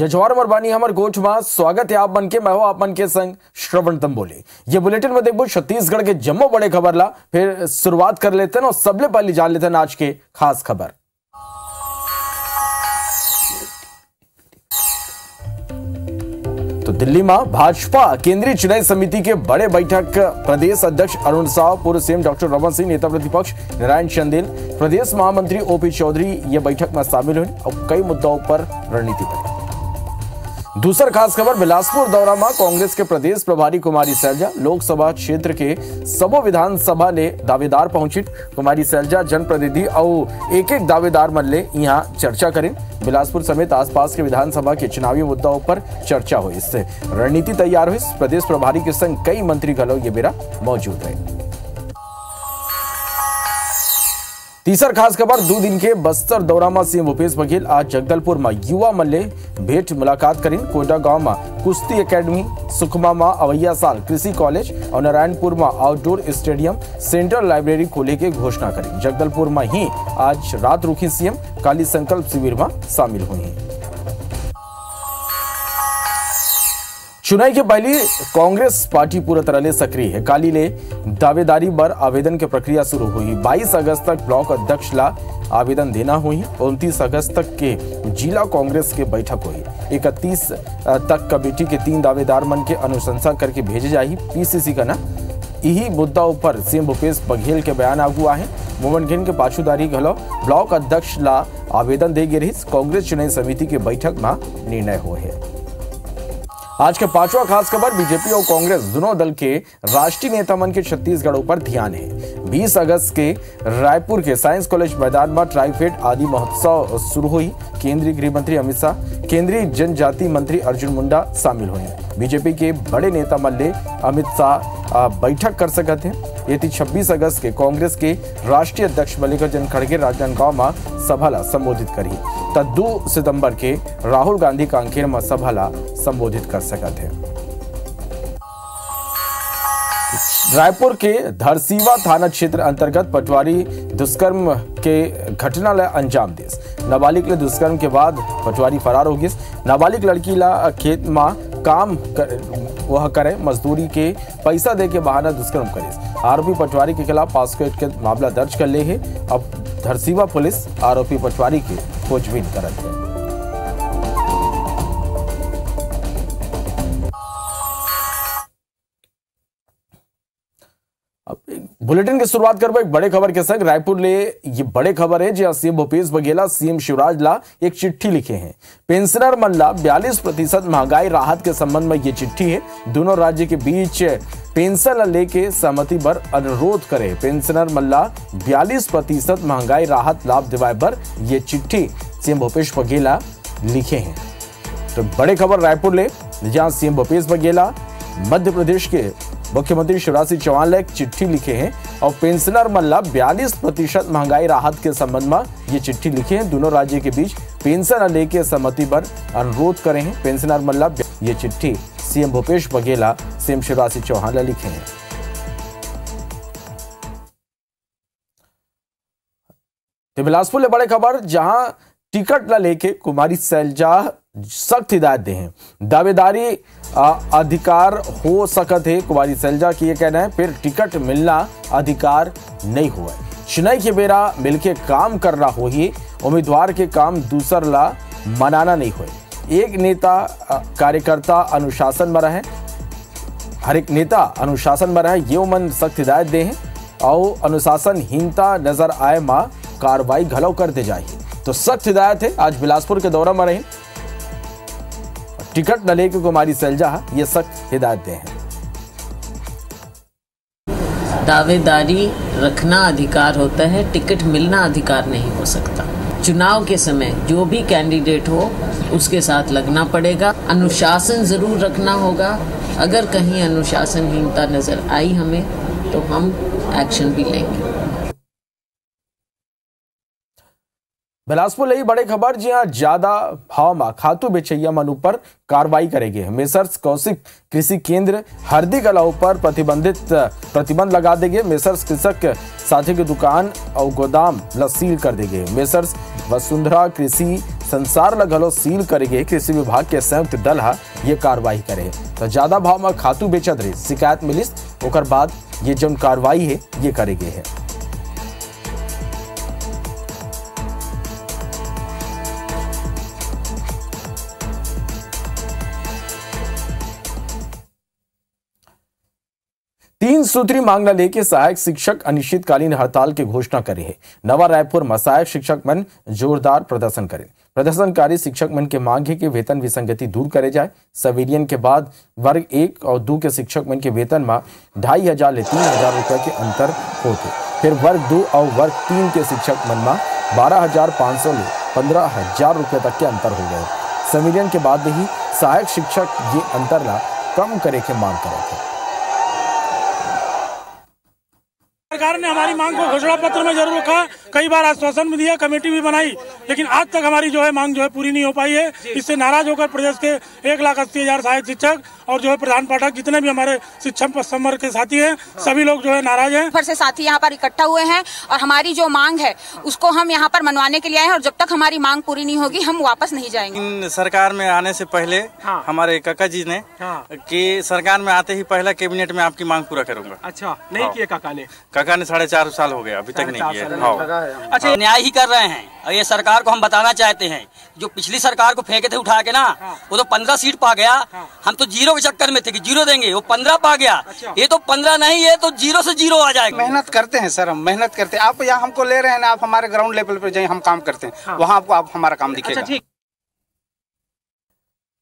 जजवार मरबानी हमर गोठ में स्वागत है आप मन के। मैं हूं आप मन के संग श्रवण तंबोली। ये बुलेटिन में देखो छत्तीसगढ़ के जम्मो बड़े खबर ला फिर शुरुआत कर लेते हैं और सबले पहले जान लेते हैं आज के खास खबर। तो दिल्ली में भाजपा केंद्रीय चुनाव समिति के बड़े बैठक प्रदेश अध्यक्ष अरुण साव, पूर्व सीएम डॉक्टर रमन सिंह, नेता प्रतिपक्ष नारायण चंदेल, प्रदेश महामंत्री ओपी चौधरी ये बैठक में शामिल हुए और कई मुद्दों पर रणनीति बनी। दूसरा खास खबर, बिलासपुर दौरा में कांग्रेस के प्रदेश प्रभारी कुमारी सैलजा, लोकसभा क्षेत्र के सबो विधानसभा ले दावेदार पहुंची। कुमारी सैलजा जनप्रतिनिधि और एक एक दावेदार मन ले यहाँ चर्चा करें। बिलासपुर समेत आसपास के विधानसभा के चुनावी मुद्दों पर चर्चा हुई, इससे रणनीति तैयार हुई। प्रदेश प्रभारी के संग कई मंत्री गलो ये बेरा मौजूद रहे। तीसरा खास खबर, 2 दिन के बस्तर दौरा में सीएम भूपेश बघेल आज जगदलपुर में युवा मन ले भेंट मुलाकात करें। कोटा गांव में कुश्ती एकेडमी, सुकमा में अवैया साल कृषि कॉलेज और नारायणपुर में आउटडोर स्टेडियम, सेंट्रल लाइब्रेरी खोले के घोषणा करें। जगदलपुर में ही आज रात रुकी सीएम काली संकल्प शिविर में शामिल हुई। चुनाव के पहले कांग्रेस पार्टी पूरी तरह से सक्रिय है। काली ले दावेदारी पर आवेदन की प्रक्रिया शुरू हुई। 22 अगस्त तक ब्लॉक अध्यक्ष ला आवेदन देना हुई। 29 अगस्त तक के जिला कांग्रेस के बैठक हुई। 31 तक कमेटी के 3 दावेदार मन के अनुशंसा करके भेजे जाही पीसीसी का ना। यही मुद्दा पर सीएम भूपेश बघेल के बयान आगुआ है। मोमन घेन के पाछूदारी घलो ब्लॉक अध्यक्ष ला आवेदन दे रही। कांग्रेस चुनाव समिति के बैठक में निर्णय हुए है। आज के पांचवा खास खबर, बीजेपी और कांग्रेस दोनों दल के राष्ट्रीय नेता मन के छत्तीसगढ़ ऊपर ध्यान है। 20 अगस्त के रायपुर के साइंस कॉलेज मैदान में ट्राइफेड आदि महोत्सव शुरू हुई। केंद्रीय गृह मंत्री अमित शाह, केंद्रीय जनजाति मंत्री अर्जुन मुंडा शामिल हुए। बीजेपी के बड़े नेता मल्ले अमित शाह बैठक कर सकते हैं। ये 26 अगस्त के कांग्रेस के राष्ट्रीय अध्यक्ष मल्लिकार्जुन खड़गे राजनांदगांव में सभा ला संबोधित करी। 2 सितंबर के राहुल गांधी कांकेर में सभा ला संबोधित कर सकते हैं। रायपुर के धरसीवा थाना क्षेत्र अंतर्गत पटवारी दुष्कर्म के घटना ला अंजाम देस। नाबालिग ले दुष्कर्म के बाद पटवारी फरार हो गए। नाबालिग लड़की ला खेत में काम वह करे मजदूरी के पैसा दे के बहाना दुष्कर्म करे। आरोपी पटवारी के खिलाफ पॉक्सो एक्ट के मामला दर्ज कर ले है। अब धरसीवा पुलिस आरोपी पटवारी की खोजबीन करत है। बुलेटिन की शुरुआत करबो एक बड़े खबर के संग। रायपुर ले ये बड़े खबर है जहां सीएम भूपेश बघेल सीएम शिवराज ला एक चिट्ठी लिखे हैं। पेंशनर मन ला 42% महंगाई राहत के संबंध में ये चिट्ठी है। दोनों राज्य के बीच पेंशन लेके सहमति पर अनुरोध करे। पेंशनर मन ला 42% महंगाई राहत लाभ दिवाए पर ये चिट्ठी सीएम भूपेश बघेल लिखे हैं। तो बड़े खबर रायपुर ले जहां सीएम भूपेश बघेल मध्य प्रदेश के मुख्यमंत्री शिवराज सिंह चौहान ने एक चिट्ठी लिखे हैं और पेंशनर मल्ला 42% महंगाई राहत के संबंध में ये चिट्ठी लिखे हैं। दोनों राज्य के बीच पेंशन लेके सहमति पर अनुरोध करे हैं। पेंशनर मल्ला ये चिट्ठी सीएम भूपेश बघेल सीएम शिवराज सिंह चौहान ने लिखे हैं। तो बिलासपुर ले बड़े खबर जहां टिकट ला लेके कुमारी सैलजा सख्त हिदायत दे हैं। दावेदारी अधिकार हो सकत है। कुमारी सैलजा की ये कहना है फिर टिकट मिलना अधिकार नहीं हुआ। चुनाव के बेरा मिलके काम करना हो ही उम्मीदवार के काम दूसर ला मनाना नहीं हुए। एक नेता कार्यकर्ता अनुशासन में रहे, हर एक नेता अनुशासन में रहे ये मन सख्त हिदायत दे हैं और अनुशासनहीनता नजर आए मां कार्रवाई घलो कर दे जाए। तो सख्त हिदायत है। आज बिलासपुर के दौरा में रहे टिकट न लेके कुमारी सैलजा ये सख्त हिदायत दे हैं। दावेदारी रखना अधिकार होता है, टिकट मिलना अधिकार नहीं हो सकता। चुनाव के समय जो भी कैंडिडेट हो उसके साथ लगना पड़ेगा। अनुशासन जरूर रखना होगा। अगर कहीं अनुशासनहीनता नजर आई हमें तो हम एक्शन भी लेंगे। बिलासपुर लई बड़े खबर। जी हाँ, ज्यादा भाव में खातू बेचैया मन ऊपर कार्रवाई करेंगे। मेसर्स कौशिक कृषि केंद्र हरदी कला पर प्रतिबंध लगा देंगे। मेसर्स कृषक साथी की दुकान और गोदाम ला सील कर देंगे। मेसर्स वसुंधरा कृषि संसार ला घलो सील करेंगे। कृषि विभाग के संयुक्त दल ये कार्रवाई करे। तो ज्यादा भाव में खातू बेचत रहे शिकायत मिलिस, ओकर बाद ये जौन कार्रवाई है ये करेंगे है। तीन सूत्री मांग न लेके सहायक शिक्षक अनिश्चितकालीन हड़ताल की घोषणा करी है। नवा रायपुर में सहायक शिक्षक मन जोरदार प्रदर्शन करे। प्रदर्शनकारी शिक्षक मन के मांग है कि वेतन विसंगति दूर करे जाए। संविलियन के बाद वर्ग 1 और 2 के शिक्षक मन के वेतन में 2500 ले 3000 रुपए के अंतर होते। फिर वर्ग 2 और वर्ग 3 के शिक्षक मन में 12500 ले 15000 रुपए तक के अंतर हो गए। संविलियन के बाद ही सहायक शिक्षक ये अंतर ला कम करे के मांग करे थे। सरकार ने हमारी मांग को घोषणा पत्र में जरूर रखा, कई बार आश्वासन भी दिया, कमेटी भी बनाई, लेकिन आज तक हमारी जो है मांग जो है पूरी नहीं हो पाई है। इससे नाराज होकर प्रदेश के 1,80,000 सहायक शिक्षक और जो है प्रधान पाठक जितने भी हमारे शिक्षक संवर्ग के साथी हैं, सभी लोग जो है नाराज हैं। फिर से साथी यहाँ पर इकट्ठा हुए हैं और हमारी जो मांग है उसको हम यहाँ पर मनवाने के लिए आए हैं और जब तक हमारी मांग पूरी नहीं होगी हम वापस नहीं जाएंगे। सरकार में आने से पहले हमारे काका जी ने कि सरकार में आते ही पहला कैबिनेट में आपकी मांग पूरा करूंगा। अच्छा, नहीं किया काका ने 4.5 साल हो गया, अभी तक नहीं किया। अच्छा, न्याय ही कर रहे हैं और ये सरकार को हम बताना चाहते हैं, जो पिछली सरकार को फेंके थे उठा के ना, वो तो 15 सीट पा गया। हम तो 0 के चक्कर में थे कि 0 देंगे, वो 15 पा गया। ये तो 15 नहीं, ये तो 0 से 0 आ जाएगा। मेहनत करते हैं सर, हम मेहनत करते हैं। आप यहाँ हमको ले रहे हैं ना, आप हमारे ग्राउंड लेवल पे जाइए, हम काम करते हैं, वहाँ आपको आप हमारा काम दिखेगा।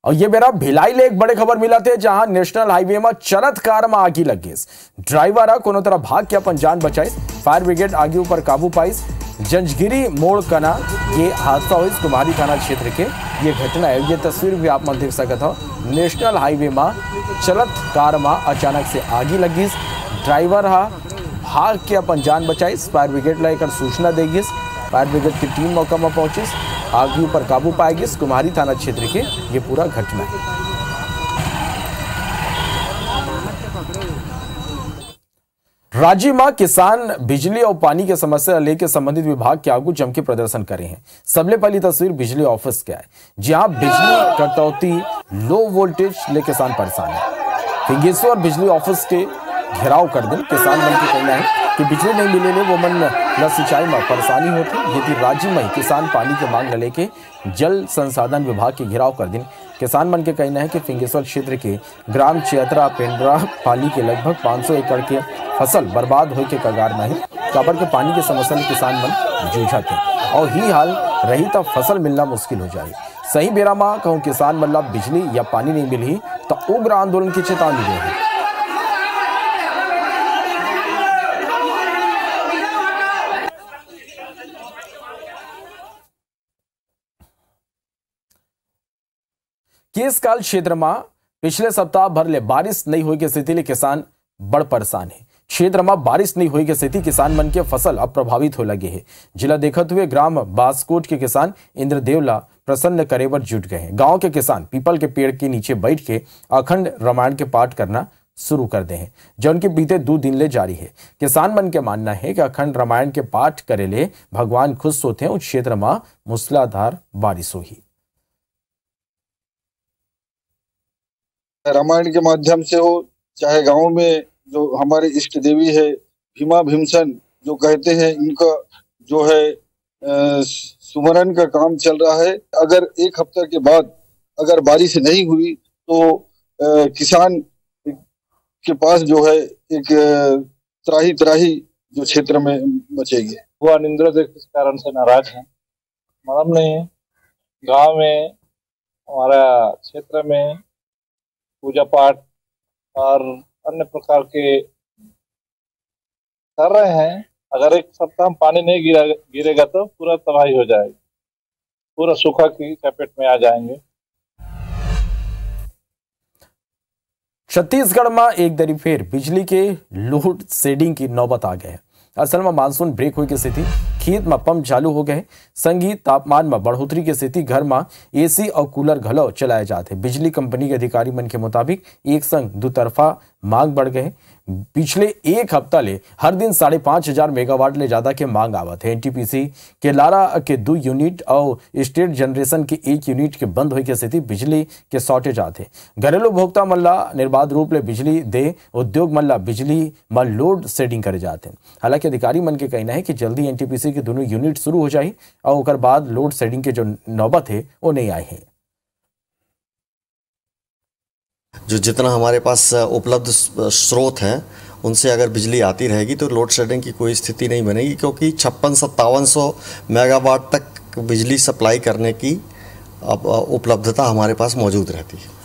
और ये मेरा भिलाई ले एक बड़े खबर मिला थे, जहां नेशनल हाईवे में चलत कार में आगी लग गई। ड्राइवर कोनो तरह भाग के अपन जान बचाई। फायर ब्रिगेड आगे ऊपर काबू पाई। जंजगिरी मोड़ कना ये हादसा हुई, कुमारी थाना क्षेत्र के ये घटना है। ये तस्वीर भी आप मन देख सकते हो। नेशनल हाईवे में चलत कार में अचानक से आगी लगी। ड्राइवर भाग के अपन जान बचाई। फायर ब्रिगेड ला एकर सूचना देगी। फायर ब्रिगेड की टीम मौका में पहुंची, आग पर काबू पाएगी। कुमारी थाना क्षेत्र के ये पूरा घटना है। राज्य में किसान बिजली और पानी के समस्या लेकर संबंधित विभाग के आगू जम के प्रदर्शन करे हैं। सबले पहली तस्वीर बिजली ऑफिस के है, जहां बिजली कटौती लो वोल्टेज ले किसान परेशान है। फिंगेश्वर बिजली ऑफिस के घेराव कर दें। किसान मन के कहना है कि बिजली नहीं मिले वो मन न सिंचाई में परेशानी होती। यदि राज्य में किसान पानी के मांग न लेके जल संसाधन विभाग के घेराव कर दें। किसान मन के कहना है कि फिंगेश्वर क्षेत्र के ग्राम चैत्रा पेंड्रा पानी के लगभग 500 एकड़ के फसल बर्बाद हो के कगार में है। काबर के पानी के समस्या में किसान मन जूझत है और ही हाल रही तब फसल मिलना मुश्किल हो जाए। सही बेरा में कहूँ किसान मन बिजली या पानी नहीं मिली तो उग्र आंदोलन की चेतावनी दी है। केसकाल क्षेत्र में पिछले सप्ताह भर ले बारिश नहीं हुई की स्थिति ले किसान बड़ परेशान है। क्षेत्र में बारिश नहीं हुई की स्थिति किसान मन के फसल अब प्रभावित हो लगे है। जिला देखते हुए ग्राम बासकोट के किसान इंद्रदेवला प्रसन्न करे पर जुट गए हैं। गांव के किसान पीपल के पेड़ के नीचे बैठ के अखंड रामायण के पाठ करना शुरू कर दे हैं, जो उनके बीते 2 दिन ले जारी है। किसान मन के मानना है कि अखंड रामायण के पाठ करे ले भगवान खुश होते हैं। उस क्षेत्र में मूसलाधार बारिश हुई। रामायण के माध्यम से हो, चाहे गांव में जो हमारे इष्ट देवी है भीमा भीमसन जो कहते हैं, इनका जो है सुमरन का काम चल रहा है। अगर 1 हफ्ता के बाद अगर बारिश नहीं हुई तो किसान के पास जो है एक त्राही जो क्षेत्र में मचेगी। वो अनिंद्र किस कारण से नाराज है मालूम नहीं है। गांव में हमारा क्षेत्र में पूजा पाठ और अन्य प्रकार के कर रहे हैं। अगर 1 सप्ताह पानी नहीं गिरेगा तो पूरा तबाही हो जाएगी, पूरा सूखा की चपेट में आ जाएंगे। छत्तीसगढ़ में एक दरी फिर बिजली के लोड शेडिंग की नौबत आ गए है। असल में मानसून ब्रेक हुई की स्थिति, खेत में पंप चालू हो गए, संगी तापमान में बढ़ोतरी की स्थिति, घर में एसी और कूलर घलो चलाए जाते। बिजली कंपनी के अधिकारी मन के मुताबिक एक संग दो तरफा मांग बढ़ गए। पिछले एक हफ्ता ले हर दिन 5,500 मेगावाट ले ज्यादा के मांग आवत है। एनटीपीसी के लारा के 2 यूनिट और स्टेट जनरेशन के 1 यूनिट के बंद होने की स्थिति, बिजली के शॉर्टेज आते। घरेलू उपभोक्ता मल्ला निर्बाध रूप ले बिजली दे, उद्योग मल्ला बिजली में लोड शेडिंग करे जाते। हालांकि अधिकारी मन के कहना है कि जल्दी एनटीपीसी के दोनों यूनिट शुरू हो जाए और उसके बाद लोड शेडिंग के जो नौबत है वो नहीं आए हैं। जो जितना हमारे पास उपलब्ध स्रोत हैं उनसे अगर बिजली आती रहेगी तो लोड शेडिंग की कोई स्थिति नहीं बनेगी, क्योंकि 56-5700 मेगावाट तक बिजली सप्लाई करने की अब उपलब्धता हमारे पास मौजूद रहती है।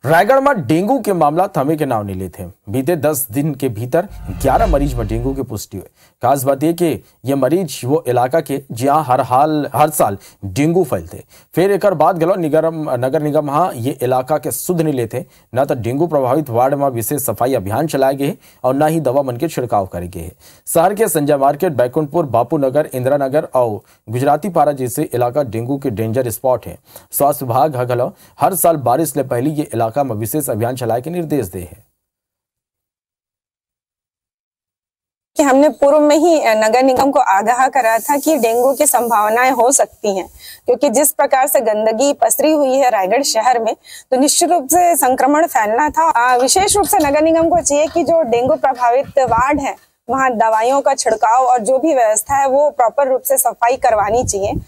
रायगढ़ में डेंगू के मामला थमे के नाम नहीं लेते। बीते 10 दिन के भीतर 11 मरीज में डेंगू की पुष्टि हुई। खास बात यह कि ये मरीज वो इलाका के जहां हर साल डेंगू फैलते, फिर एक बाद गलो नगर निगम हाँ ये इलाका के सुध नहीं लेते। न तो डेंगू प्रभावित वार्ड में विशेष सफाई अभियान चलाए गए और न ही दवा मन के छिड़काव करे गए। शहर के संजय मार्केट, बैकुंठपुर, बापू नगर, इंदिरा नगर और गुजराती पारा जैसे इलाका डेंगू के डेंजर स्पॉट है। स्वास्थ्य विभाग गलो हर साल बारिश से पहले ये इलाका में विशेष अभियान चलाए के निर्देश दे है। कि हमने पूर्व में ही नगर निगम को आगाह करा था कि डेंगू की संभावनाएं हो सकती हैं, क्योंकि जिस प्रकार से गंदगी पसरी हुई है रायगढ़ शहर में, तो निश्चित रूप से संक्रमण फैलना था। विशेष रूप से नगर निगम को चाहिए कि जो डेंगू प्रभावित वार्ड है वहां दवाइयों का छिड़काव और जो भी व्यवस्था है वो प्रॉपर रूप से सफाई करवानी चाहिए।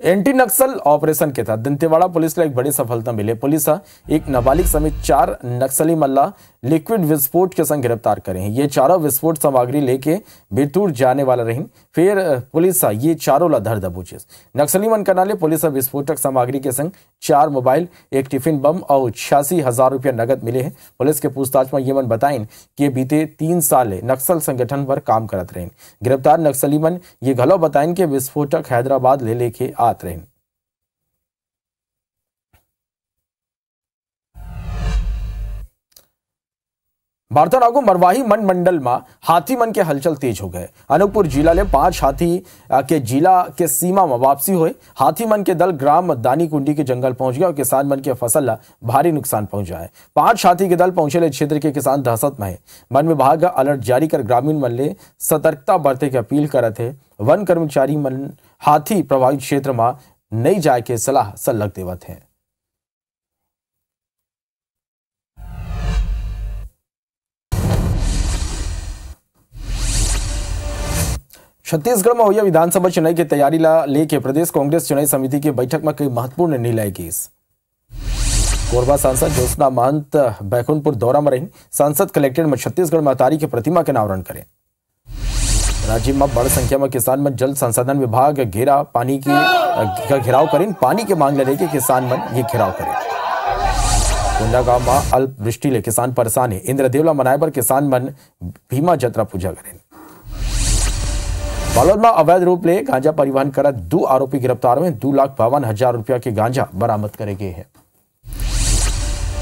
एंटी नक्सल ऑपरेशन के तहत दंतेवाड़ा पुलिस को एक बड़ी सफलता मिली। पुलिस एक नाबालिग समेत 4 नक्सली मल्ला लिक्विड विस्फोट के संग गिरफ्तार करे हैं। ये चारों विस्फोट सामग्री लेके बेतूर जाने वाला रही। फिर पुलिस ये चारों ला धर दबोचे। नक्सली मन करनाले पुलिस विस्फोटक सामग्री के संग 4 मोबाइल, 1 टिफिन बम और 86,000 रुपया नगद मिले हैं। पुलिस के पूछताछ में ये मन बताइन कि बीते 3 साल नक्सल संगठन पर काम करत रहे। गिरफ्तार नक्सली मन ये घलो बताइन कि विस्फोटक हैदराबाद ले लेके आत रहे। बारतनागो मरवाही मन मंडल में हाथी मन के हलचल तेज हो गए। अनूपपुर जिला ले 5 हाथी के जिला के सीमा में वापसी हुए। हाथी मन के दल ग्राम दानी कुंडी के जंगल पहुंच गया और किसान मन के फसल ला भारी नुकसान पहुंचा है। 5 हाथी के दल पहुंचे क्षेत्र के किसान दहशत में है। वन विभाग अलर्ट जारी कर ग्रामीण मन ले सतर्कता बरते की अपील करत है। वन कर्मचारी मन हाथी प्रभावित क्षेत्र में नहीं जाए के सलाह सल्लग देवत है। छत्तीसगढ़ में हुई विधानसभा चुनाव की तैयारी ला लेके प्रदेश कांग्रेस चुनाव समिति की बैठक में कई महत्वपूर्ण निर्णय किए। कोरबा सांसद ज्योत्सना महंत बैकुंठपुर दौरा में रही। सांसद कलेक्ट्रेट में छत्तीसगढ़ महतारी की प्रतिमा के अनावरण करें। राज्य में बड़ी संख्या में किसान मन जल संसाधन विभाग घेरा पानी की घेराव करें। पानी के मांग लेके किसान मन ये घेराव करें। कोंडागांव में अल्प वृष्टि ले किसान परेशान है। इंद्रदेवला मनाए पर किसान मन भीमा जतरा पूजा करें। बालोद में अवैध रूप ले गांजा परिवहन कर 2 आरोपी गिरफ्तार हुए। 2,52,000 रुपया के गांजा बरामद करे गए हैं।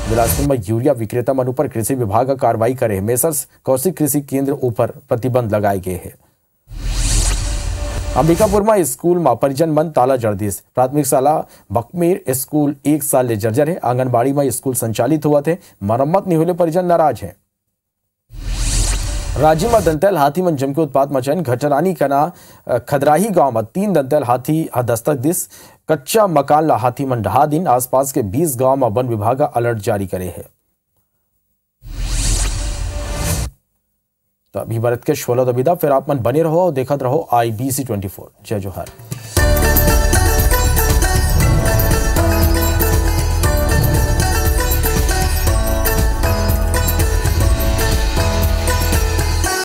बिलासपुर में यूरिया विक्रेता मन ऊपर कृषि विभाग का कार्रवाई करे। मेसर्स कौशिक कृषि केंद्र ऊपर प्रतिबंध लगाए गए हैं। अंबिकापुर में स्कूल में परिजन मन ताला जड़ दिस। प्राथमिक शाला बकमेर स्कूल 1 साल ले जर्जर है। आंगनबाड़ी में स्कूल संचालित हुआ थे, मरम्मत नहीं होने परिजन नाराज है। राज्य में दंतैल हाथी मन जम के उत्पात मचाइन। घटरानी कना खदराही गांव में 3 दंतैल हाथी दस्तक दिस। कच्चा मकान ला हाथी मन ढहा दिन। आसपास के 20 गांव में वन विभाग अलर्ट जारी करे है। तो अभी भारत के शोला विदा, फिर आप मन बने रहो और देखत रहो IBC 24। जय जोहार।